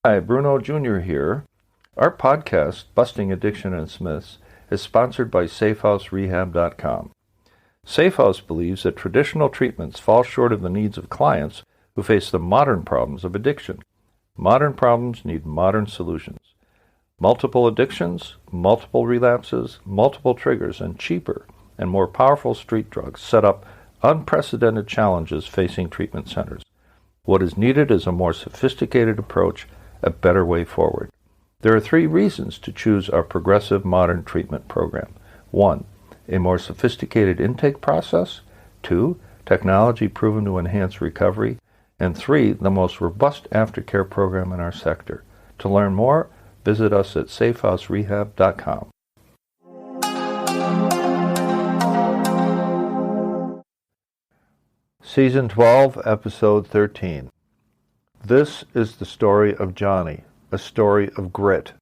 Hi, Bruno Jr. here. Our podcast, Busting Addiction and Myths, is sponsored by SafeHouseRehab.com. SafeHouse believes that traditional treatments fall short of the needs of clients who face the modern problems of addiction. Modern problems need modern solutions. Multiple addictions, multiple relapses, multiple triggers, and cheaper and more powerful street drugs set up unprecedented challenges facing treatment centers. What is needed is a more sophisticated approach, a better way forward. There are 3 reasons to choose our progressive modern treatment program. 1, a more sophisticated intake process. 2, technology proven to enhance recovery. And 3, the most robust aftercare program in our sector. To learn more, visit us at safehouserehab.com. Season 12, Episode 13. This is the story of Johnny, a story of grit.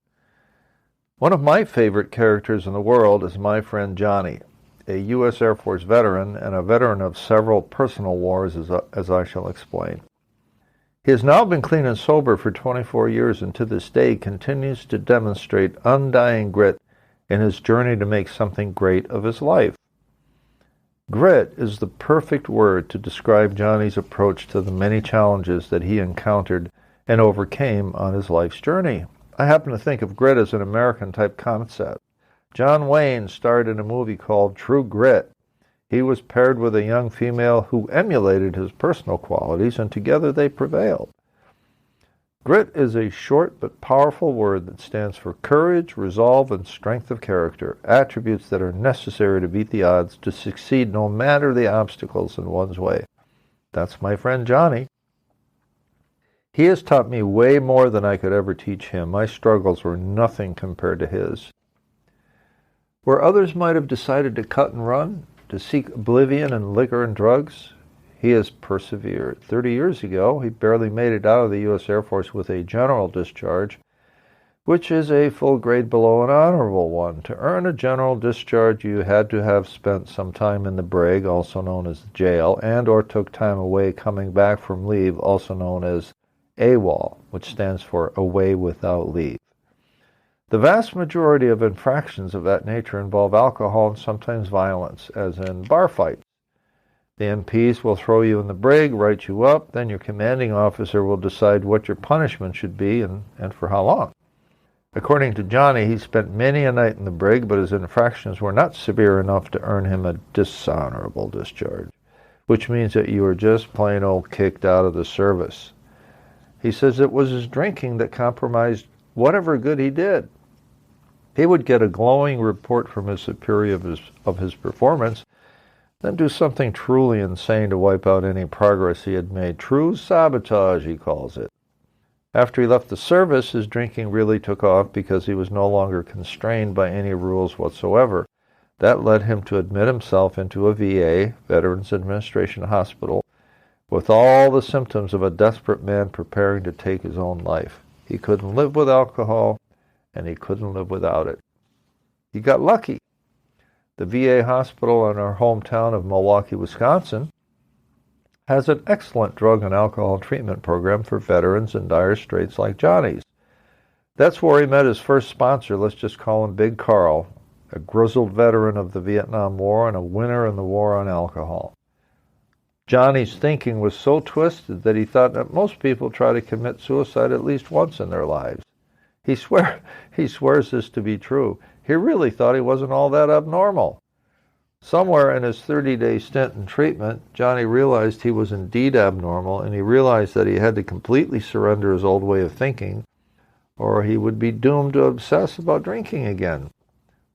One of my favorite characters in the world is my friend Johnny, a U.S. Air Force veteran and a veteran of several personal wars, as I shall explain. He has now been clean and sober for 24 years and to this day continues to demonstrate undying grit in his journey to make something great of his life. Grit is the perfect word to describe Johnny's approach to the many challenges that he encountered and overcame on his life's journey. I happen to think of grit as an American-type concept. John Wayne starred in a movie called True Grit. He was paired with a young female who emulated his personal qualities, and together they prevailed. Grit is a short but powerful word that stands for courage, resolve, and strength of character, attributes that are necessary to beat the odds, to succeed no matter the obstacles in one's way. That's my friend Johnny. He has taught me way more than I could ever teach him. My struggles were nothing compared to his. Where others might have decided to cut and run, to seek oblivion in liquor and drugs, he has persevered. 30 years ago, he barely made it out of the U.S. Air Force with a general discharge, which is a full grade below an honorable one. To earn a general discharge, you had to have spent some time in the brig, also known as the jail, and or took time away coming back from leave, also known as AWOL, which stands for away without leave. The vast majority of infractions of that nature involve alcohol and sometimes violence, as in bar fights. The MPs will throw you in the brig, write you up, then your commanding officer will decide what your punishment should be and for how long. According to Johnny, he spent many a night in the brig, but his infractions were not severe enough to earn him a dishonorable discharge, which means that you were just plain old kicked out of the service. He says it was his drinking that compromised whatever good he did. He would get a glowing report from his superior of his performance, then do something truly insane to wipe out any progress he had made. True sabotage, he calls it. After he left the service, his drinking really took off because he was no longer constrained by any rules whatsoever. That led him to admit himself into a VA, Veterans Administration Hospital, with all the symptoms of a desperate man preparing to take his own life. He couldn't live with alcohol, and he couldn't live without it. He got lucky. The VA hospital in our hometown of Milwaukee, Wisconsin, has an excellent drug and alcohol treatment program for veterans in dire straits like Johnny's. That's where he met his first sponsor, let's just call him Big Carl, a grizzled veteran of the Vietnam War and a winner in the war on alcohol. Johnny's thinking was so twisted that he thought that most people try to commit suicide at least once in their lives. He swears this to be true. He really thought he wasn't all that abnormal. Somewhere in his 30-day stint in treatment, Johnny realized he was indeed abnormal, and he realized that he had to completely surrender his old way of thinking, or he would be doomed to obsess about drinking again.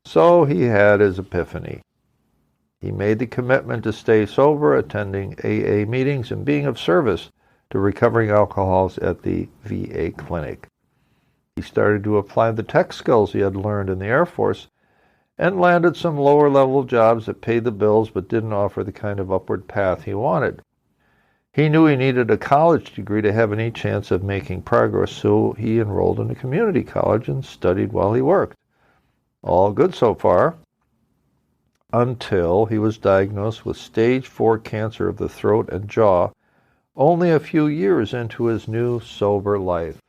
So he had his epiphany. He made the commitment to stay sober, attending AA meetings, and being of service to recovering alcoholics at the VA clinic. He started to apply the tech skills he had learned in the Air Force and landed some lower-level jobs that paid the bills but didn't offer the kind of upward path he wanted. He knew he needed a college degree to have any chance of making progress, so he enrolled in a community college and studied while he worked. All good so far, until he was diagnosed with stage 4 cancer of the throat and jaw only a few years into his new sober life.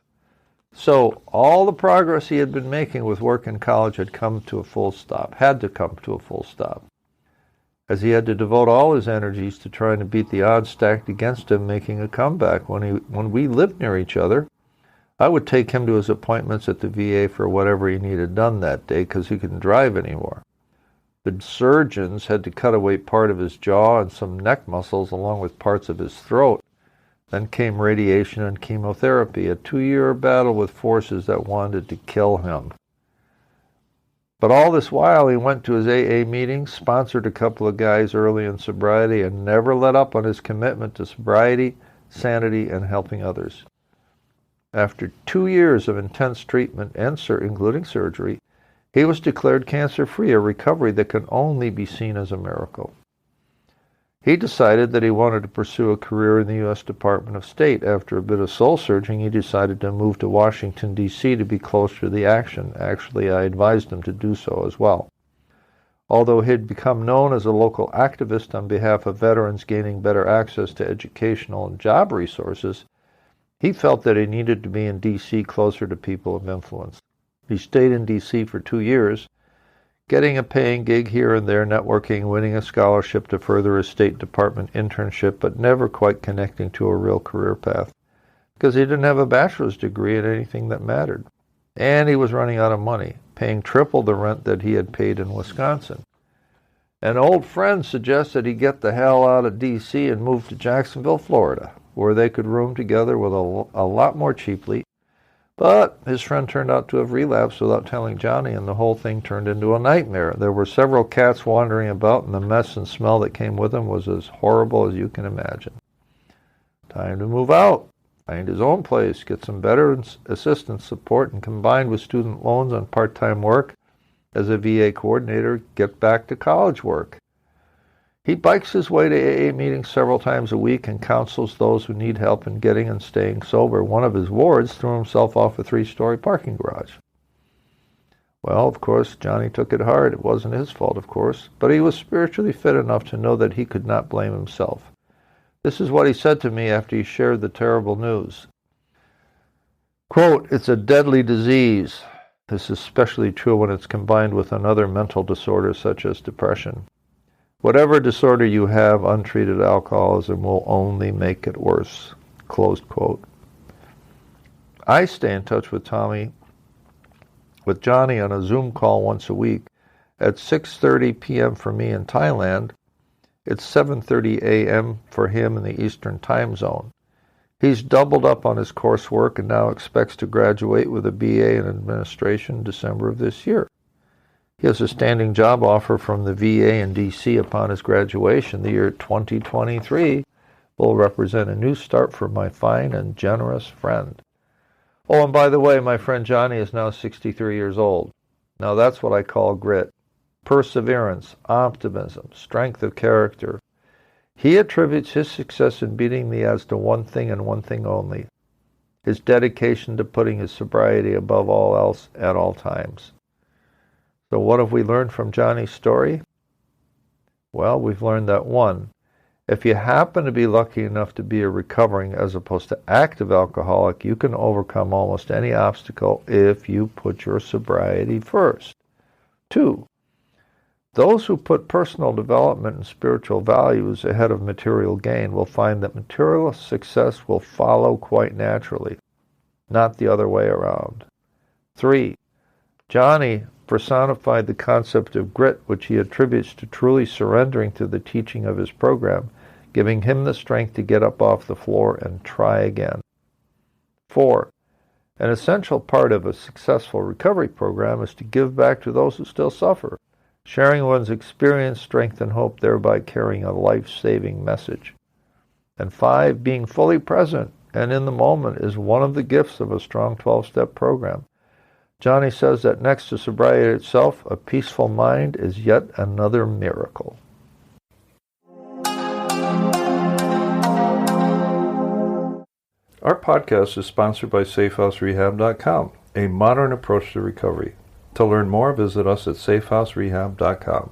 So all the progress he had been making with work in college had to come to a full stop, as he had to devote all his energies to trying to beat the odds stacked against him making a comeback. When we lived near each other, I would take him to his appointments at the VA for whatever he needed done that day because he couldn't drive anymore. The surgeons had to cut away part of his jaw and some neck muscles along with parts of his throat. Then came radiation and chemotherapy, a 2-year battle with forces that wanted to kill him. But all this while, he went to his AA meetings, sponsored a couple of guys early in sobriety, and never let up on his commitment to sobriety, sanity, and helping others. After 2 years of intense treatment, including surgery, he was declared cancer-free, a recovery that can only be seen as a miracle. He decided that he wanted to pursue a career in the U.S. Department of State. After a bit of soul-searching, he decided to move to Washington, D.C. to be closer to the action. Actually, I advised him to do so as well. Although he had become known as a local activist on behalf of veterans gaining better access to educational and job resources, he felt that he needed to be in D.C. closer to people of influence. He stayed in D.C. for 2 years, getting a paying gig here and there, networking, winning a scholarship to further his State Department internship, but never quite connecting to a real career path, because he didn't have a bachelor's degree in anything that mattered. And he was running out of money, paying triple the rent that he had paid in Wisconsin. An old friend suggested he get the hell out of D.C. and move to Jacksonville, Florida, where they could room together with a lot more cheaply. But his friend turned out to have relapsed without telling Johnny, and the whole thing turned into a nightmare. There were several cats wandering about, and the mess and smell that came with them was as horrible as you can imagine. Time to move out, find his own place, get some better assistance support, and combined with student loans and part-time work as a VA coordinator, get back to college work. He bikes his way to AA meetings several times a week and counsels those who need help in getting and staying sober. One of his wards threw himself off a 3-story parking garage. Well, of course, Johnny took it hard. It wasn't his fault, of course, but he was spiritually fit enough to know that he could not blame himself. This is what he said to me after he shared the terrible news. Quote, "It's a deadly disease." This is especially true when it's combined with another mental disorder such as depression. "Whatever disorder you have, untreated alcoholism will only make it worse." Closed quote. I stay in touch with Johnny on a Zoom call once a week at 6:30 p.m. for me in Thailand. It's 7:30 a.m. for him in the Eastern Time Zone. He's doubled up on his coursework and now expects to graduate with a BA in administration in December of this year. He has a standing job offer from the VA in D.C. upon his graduation. The year 2023 will represent a new start for my fine and generous friend. Oh, and by the way, my friend Johnny is now 63 years old. Now that's what I call grit, perseverance, optimism, strength of character. He attributes his success in beating the odds to one thing and one thing only: his dedication to putting his sobriety above all else at all times. So what have we learned from Johnny's story? Well, we've learned that 1, if you happen to be lucky enough to be a recovering as opposed to active alcoholic, you can overcome almost any obstacle if you put your sobriety first. 2, those who put personal development and spiritual values ahead of material gain will find that material success will follow quite naturally, not the other way around. 3, Johnny personified the concept of grit, which he attributes to truly surrendering to the teaching of his program, giving him the strength to get up off the floor and try again. 4, an essential part of a successful recovery program is to give back to those who still suffer, sharing one's experience, strength, and hope, thereby carrying a life-saving message. And 5, being fully present and in the moment is one of the gifts of a strong 12-step program. Johnny says that next to sobriety itself, a peaceful mind is yet another miracle. Our podcast is sponsored by SafeHouseRehab.com, a modern approach to recovery. To learn more, visit us at SafeHouseRehab.com.